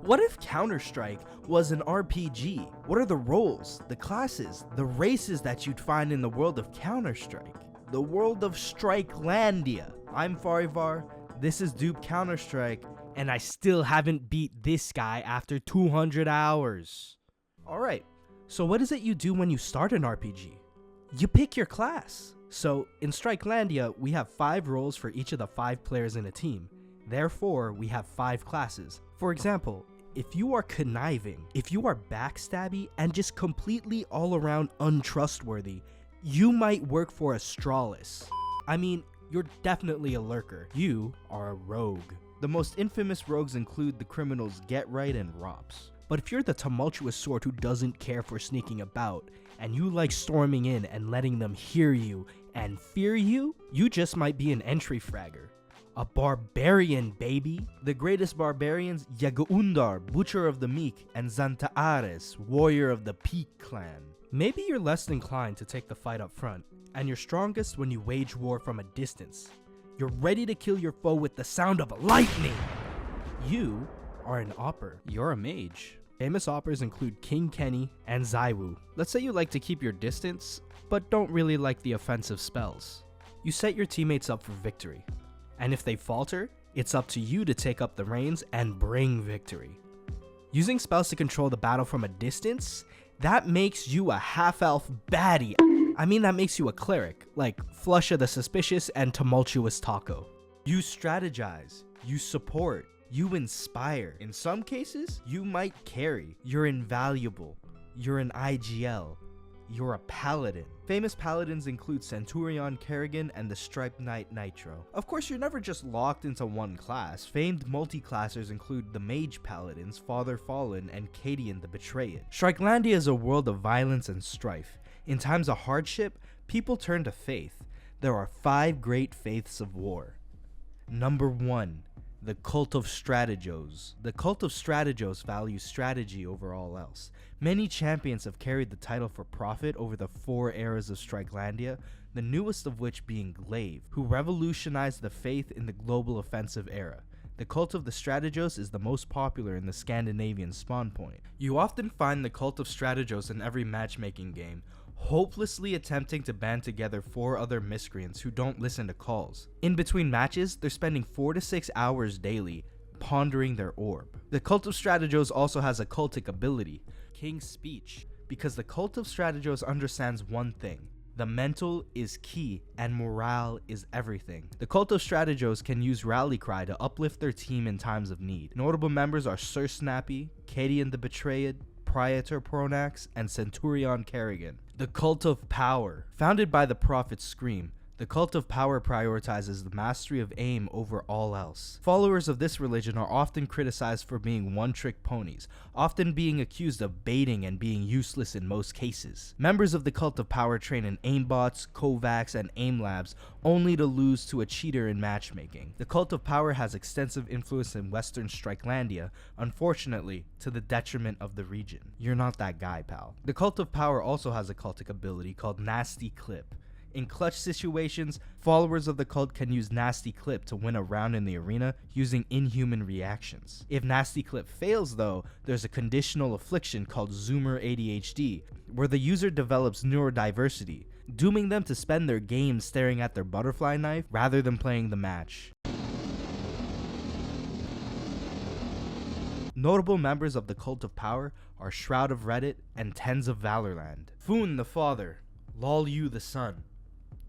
What if Counter-Strike was an RPG? What are the roles, the classes, the races that you'd find in the world of Counter-Strike? The world of Strikelandia. I'm Farivar, this is Dupe Counter-Strike, and I still haven't beat this guy after 200 hours. Alright, so what is it you do when you start an RPG? You pick your class. So in Strikelandia, we have 5 roles for each of the 5 players in a team. Therefore, we have 5 classes. For example, if you are conniving, if you are backstabby, and just completely all around untrustworthy, you might work for Astralis. I mean, you're definitely a lurker. You are a rogue. The most infamous rogues include the criminals Get Right and Rops. But if you're the tumultuous sort who doesn't care for sneaking about, and you like storming in and letting them hear you and fear you, you just might be an entry fragger. A barbarian, baby! The greatest barbarians, Yagoundar, Butcher of the Meek, and Zantaares, Warrior of the Peak clan. Maybe you're less inclined to take the fight up front, and you're strongest when you wage war from a distance. You're ready to kill your foe with the sound of lightning! You are an Opper. You're a mage. Famous Oppers include King Kenny and Zaiwu. Let's say you like to keep your distance, but don't really like the offensive spells. You set your teammates up for victory. And if they falter, it's up to you to take up the reins and bring victory. Using spells to control the battle from a distance, that makes you a half-elf baddie. I mean, that makes you a cleric, like Flush of the Suspicious and Tumultuous Taco. You strategize, you support, you inspire. In some cases, you might carry. You're invaluable. You're an IGL. You're a paladin. Famous paladins include Centurion Kerrigan and the Striped Knight Nitro. Of course, you're never just locked into one class. Famed multi-classers include the Mage Paladins, Father Fallen, and Cadian the Betrayed. Strikelandia is a world of violence and strife. In times of hardship, people turn to faith. There are 5 great faiths of war. Number 1. The Cult of Strategos. The Cult of Strategos values strategy over all else. Many champions have carried the title for profit over the 4 eras of Strikelandia, the newest of which being Glaive, who revolutionized the faith in the global offensive era. The Cult of the Strategos is the most popular in the Scandinavian spawn point. You often find the Cult of Strategos in every matchmaking game, hopelessly attempting to band together 4 other miscreants who don't listen to calls. In between matches, they're spending 4 to 6 hours daily pondering their orb. The Cult of Strategos also has a cultic ability, King's Speech, because the Cult of Strategos understands one thing: the mental is key and morale is everything. The Cult of Strategos can use Rally Cry to uplift their team in times of need. Notable members are Sir Snappy, Cadian the Betrayed, Praetor Pronax, and Centurion Kerrigan. The Cult of Power. Founded by the Prophet Scream, the Cult of Power prioritizes the mastery of aim over all else. Followers of this religion are often criticized for being one-trick ponies, often being accused of baiting and being useless in most cases. Members of the Cult of Power train in aimbots, Kovacs, and aim labs, only to lose to a cheater in matchmaking. The Cult of Power has extensive influence in Western Strikelandia, unfortunately, to the detriment of the region. You're not that guy, pal. The Cult of Power also has a cultic ability called Nasty Clip. In clutch situations, followers of the cult can use Nasty Clip to win a round in the arena using inhuman reactions. If Nasty Clip fails though, there's a conditional affliction called Zoomer ADHD, where the user develops neurodiversity, dooming them to spend their game staring at their butterfly knife rather than playing the match. Notable members of the Cult of Power are Shroud of Reddit and Tens of Valorland. Foon the Father, Lol Yu the Son,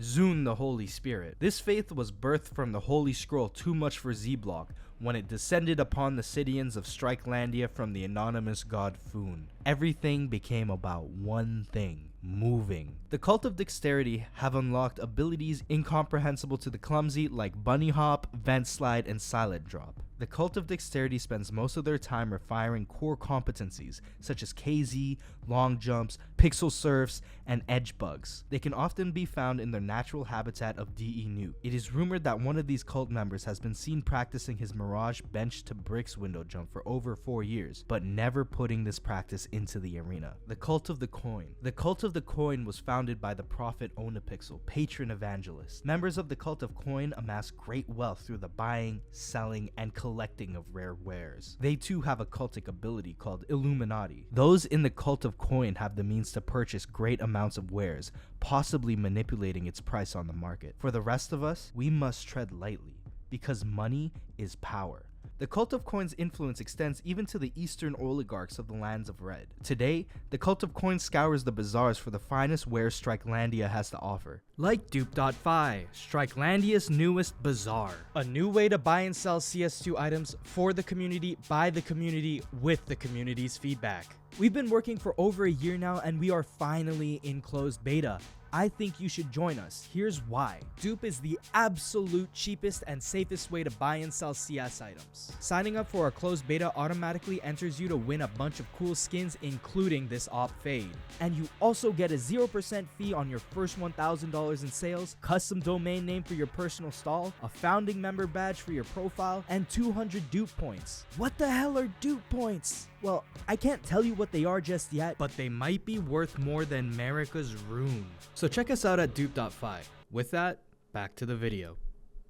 Zun the Holy Spirit. This faith was birthed from the Holy Scroll Too Much for Z-Block when it descended upon the Cities of Strikelandia from the anonymous god Foon. Everything became about one thing: moving. The Cult of Dexterity have unlocked abilities incomprehensible to the clumsy like Bunny Hop, Vent Slide, and Silent Drop. The Cult of Dexterity spends most of their time refining core competencies such as KZ, long jumps, pixel surfs, and edge bugs. They can often be found in their natural habitat of DE Nuke. It is rumored that one of these cult members has been seen practicing his Mirage bench to bricks window jump for over 4 years, but never putting this practice into the arena. The Cult of the Coin. The Cult of the Coin was founded by the Prophet Onapixel, patron evangelist. Members of the Cult of Coin amass great wealth through the buying, selling, and collecting collecting of rare wares. They too have a cultic ability called Illuminati. Those in the cult of coin have the means to purchase great amounts of wares, possibly manipulating its price on the market. For the rest of us, we must tread lightly, because money is power. The cult of coin's influence extends even to the eastern oligarchs of the lands of Red. Today, the cult of coin scours the bazaars for the finest wares Strikelandia has to offer. Like Dupe.fi, Strikelandia's newest bazaar. A new way to buy and sell CS2 items for the community, by the community, with the community's feedback. We've been working for over a year now, and we are finally in closed beta. I think you should join us. Here's why. Dupe is the absolute cheapest and safest way to buy and sell CS items. Signing up for our closed beta automatically enters you to win a bunch of cool skins, including this op fade. And you also get a 0% fee on your first $1,000 in sales, custom domain name for your personal stall, a founding member badge for your profile, and 200 dupe points. What the hell are dupe points? Well, I can't tell you what they are just yet, but they might be worth more than America's rune. So check us out at dupe.fi. With that, back to the video.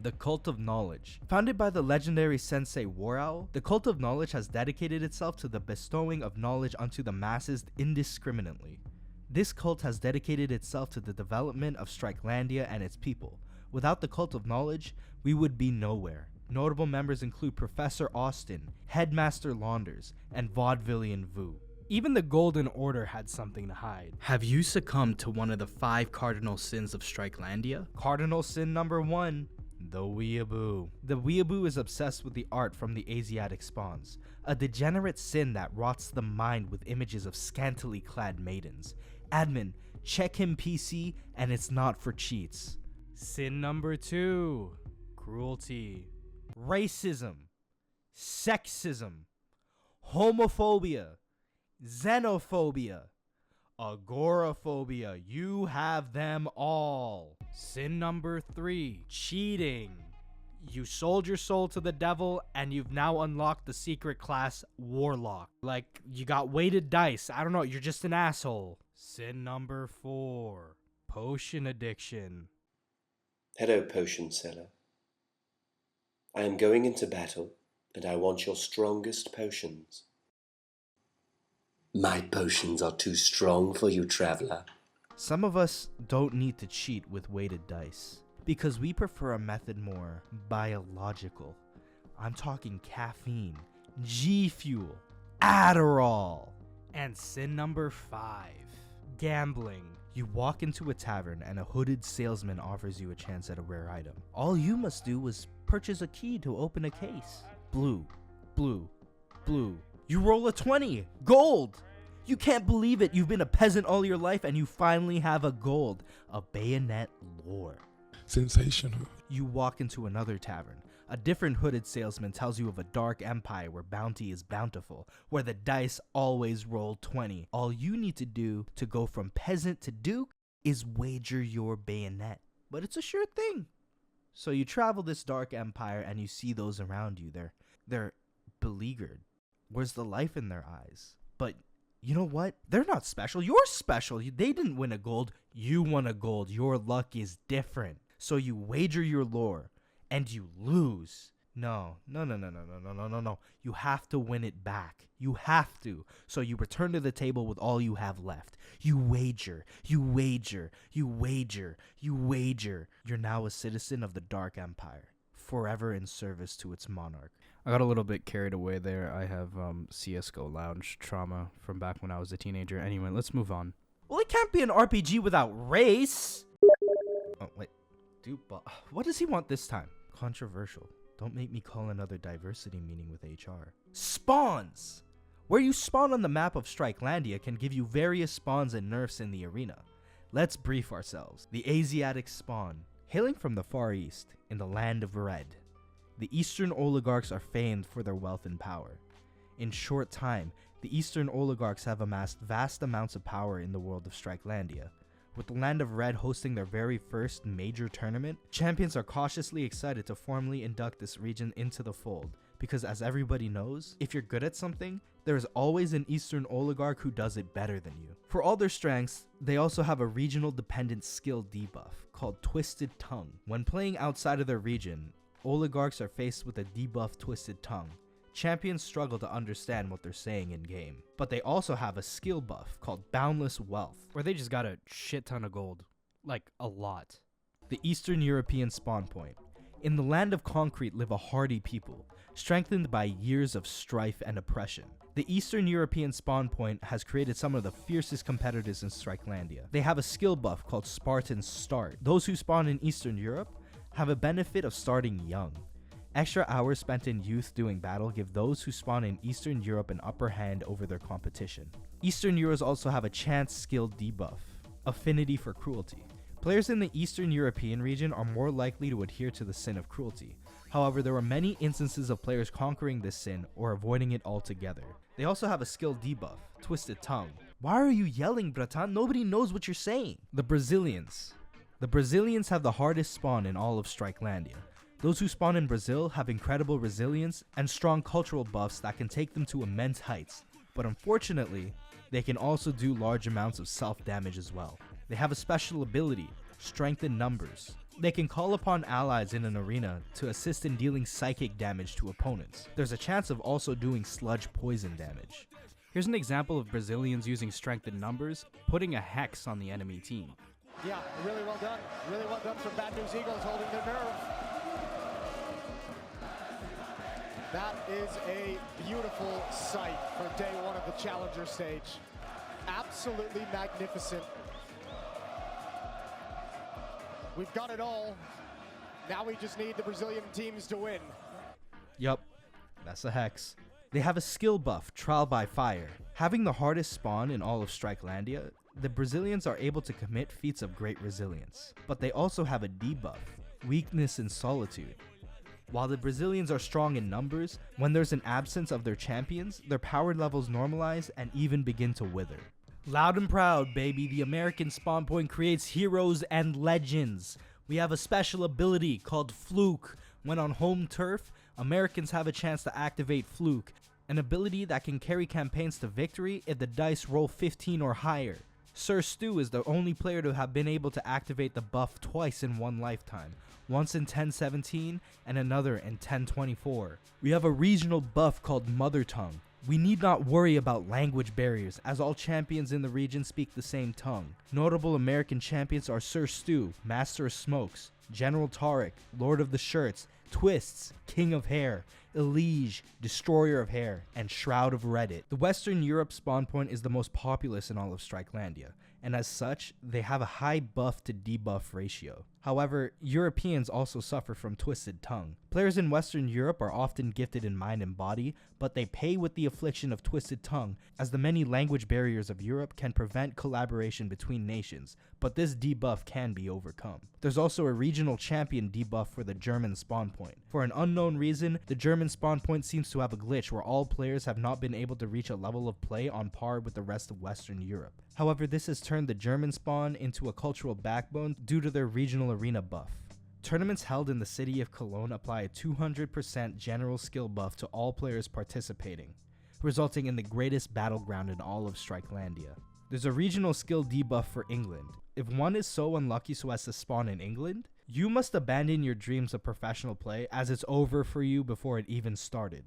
The Cult of Knowledge. Founded by the legendary sensei War Owl, the Cult of Knowledge has dedicated itself to the bestowing of knowledge unto the masses indiscriminately. This cult has dedicated itself to the development of Strikelandia and its people. Without the Cult of Knowledge, we would be nowhere. Notable members include Professor Austin, Headmaster Launders, and Vaudevillian Vu. Even the Golden Order had something to hide. Have you succumbed to one of the 5 cardinal sins of Strikelandia? Cardinal sin number 1, the weeaboo. The weeaboo is obsessed with the art from the Asiatic spawns, a degenerate sin that rots the mind with images of scantily clad maidens. Admin, check him PC, and it's not for cheats. Sin number 2, cruelty. Racism, sexism, homophobia, xenophobia, agoraphobia. You have them all. Sin number 3, cheating. You sold your soul to the devil and you've now unlocked the secret class Warlock. Like, you got weighted dice. I don't know, you're just an asshole. Sin number 4, potion addiction. Hello, potion seller. I am going into battle, and I want your strongest potions. My potions are too strong for you, traveler. Some of us don't need to cheat with weighted dice, because we prefer a method more biological. I'm talking caffeine, G Fuel, Adderall. And sin number 5, gambling. You walk into a tavern and a hooded salesman offers you a chance at a rare item. All you must do is purchase a key to open a case. Blue, blue, blue. You roll a 20, gold. You can't believe it. You've been a peasant all your life and you finally have a gold, a bayonet lore. Sensational. You walk into another tavern. A different hooded salesman tells you of a dark empire where bounty is bountiful, where the dice always roll 20. All you need to do to go from peasant to duke is wager your bayonet. But it's a sure thing. So you travel this dark empire and you see those around you. They're beleaguered. Where's the life in their eyes? But you know what? They're not special. You're special. They didn't win a gold. You won a gold. Your luck is different. So you wager your lore. And you lose. No. You have to win it back. You have to. So you return to the table with all you have left. You wager. You wager. You wager. You wager. You're now a citizen of the Dark Empire, forever in service to its monarch. I got a little bit carried away there. I have CSGO lounge trauma from back when I was a teenager. Anyway, let's move on. Well, it can't be an RPG without race. Oh, wait. Dude, what does he want this time? Controversial. Don't make me call another diversity meeting with HR. Spawns! Where you spawn on the map of Strikelandia can give you various spawns and nerfs in the arena. Let's brief ourselves. The Asiatic spawn. Hailing from the Far East, in the land of Red, the Eastern oligarchs are famed for their wealth and power. In short time, the Eastern oligarchs have amassed vast amounts of power in the world of Strikelandia. With the land of Red hosting their very first major tournament, champions are cautiously excited to formally induct this region into the fold, because as everybody knows, if you're good at something, there is always an Eastern oligarch who does it better than you. For all their strengths, they also have a regional dependent skill debuff called Twisted Tongue. When playing outside of their region, oligarchs are faced with a debuffed Twisted Tongue. Champions struggle to understand what they're saying in game, but they also have a skill buff called Boundless Wealth, Where they just got a shit ton of gold. Like, a lot. the Eastern European spawn point. In the land of concrete live a hardy people, strengthened by years of strife and oppression. The Eastern European spawn point has created some of the fiercest competitors in Strikelandia. They have a skill buff called Spartan Start. Those who spawn in Eastern Europe have a benefit of starting young. Extra hours spent in youth doing battle give those who spawn in Eastern Europe an upper hand over their competition. Eastern Euros also have a chance skill debuff, Affinity for Cruelty. Players in the Eastern European region are more likely to adhere to the sin of cruelty. However, there are many instances of players conquering this sin or avoiding it altogether. They also have a skill debuff, Twisted Tongue. Why are you yelling, Bratan? Nobody knows what you're saying. The Brazilians. The Brazilians have the hardest spawn in all of Strikelandia. Those who spawn in Brazil have incredible resilience and strong cultural buffs that can take them to immense heights. But unfortunately, they can also do large amounts of self-damage as well. They have a special ability, Strength in Numbers. They can call upon allies in an arena to assist in dealing psychic damage to opponents. There's a chance of also doing sludge poison damage. Here's an example of Brazilians using strength in numbers, putting a hex on the enemy team. Yeah, really well done. Really well done from Bad News Eagles, holding their nerve. That is a beautiful sight for day one of the Challenger stage. Absolutely magnificent. We've got it all. Now we just need the Brazilian teams to win. Yup, that's a hex. They have a skill buff, Trial by Fire. Having the hardest spawn in all of Strikelandia, the Brazilians are able to commit feats of great resilience. But they also have a debuff, Weakness in Solitude. While the Brazilians are strong in numbers, when there's an absence of their champions, their power levels normalize and even begin to wither. Loud and proud, baby, the American spawn point creates heroes and legends. We have a special ability called Fluke. When on home turf, Americans have a chance to activate Fluke, an ability that can carry campaigns to victory if the dice roll 15 or higher. Sir Stu is the only player to have been able to activate the buff twice in one lifetime, once in 1017 and another in 1024. We have a regional buff called Mother Tongue. We need not worry about language barriers, as all champions in the region speak the same tongue. Notable American champions are Sir Stu, Master of Smokes, General Tarek, Lord of the Shirts, Twists, King of Hair, Elige, Destroyer of Hair, and Shroud of Reddit. The Western Europe spawn point is the most populous in all of Strikelandia, and as such, they have a high buff to debuff ratio. However, Europeans also suffer from Twisted Tongue. Players in Western Europe are often gifted in mind and body, but they pay with the affliction of Twisted Tongue, as the many language barriers of Europe can prevent collaboration between nations, but this debuff can be overcome. There's also a regional champion debuff for the German spawn point. For an unknown reason, the German spawn point seems to have a glitch where all players have not been able to reach a level of play on par with the rest of Western Europe. However, this has turned the German spawn into a cultural backbone due to their regional arena buff. Tournaments held in the city of Cologne apply a 200% general skill buff to all players participating, resulting in the greatest battleground in all of Strikelandia. There's a regional skill debuff for England. If one is so unlucky so as to spawn in England, you must abandon your dreams of professional play, as it's over for you before it even started.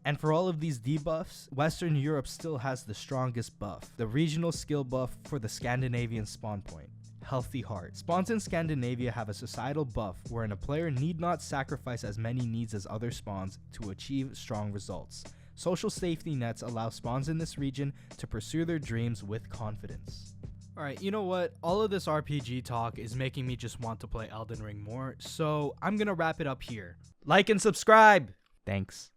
And for all of these debuffs, Western Europe still has the strongest buff, the regional skill buff for the Scandinavian spawn point, Healthy Heart. Spawns in Scandinavia have a societal buff wherein a player need not sacrifice as many needs as other spawns to achieve strong results. Social safety nets allow spawns in this region to pursue their dreams with confidence. Alright, you know what? All of this RPG talk is making me just want to play Elden Ring more, so I'm gonna wrap it up here. Like and subscribe! Thanks.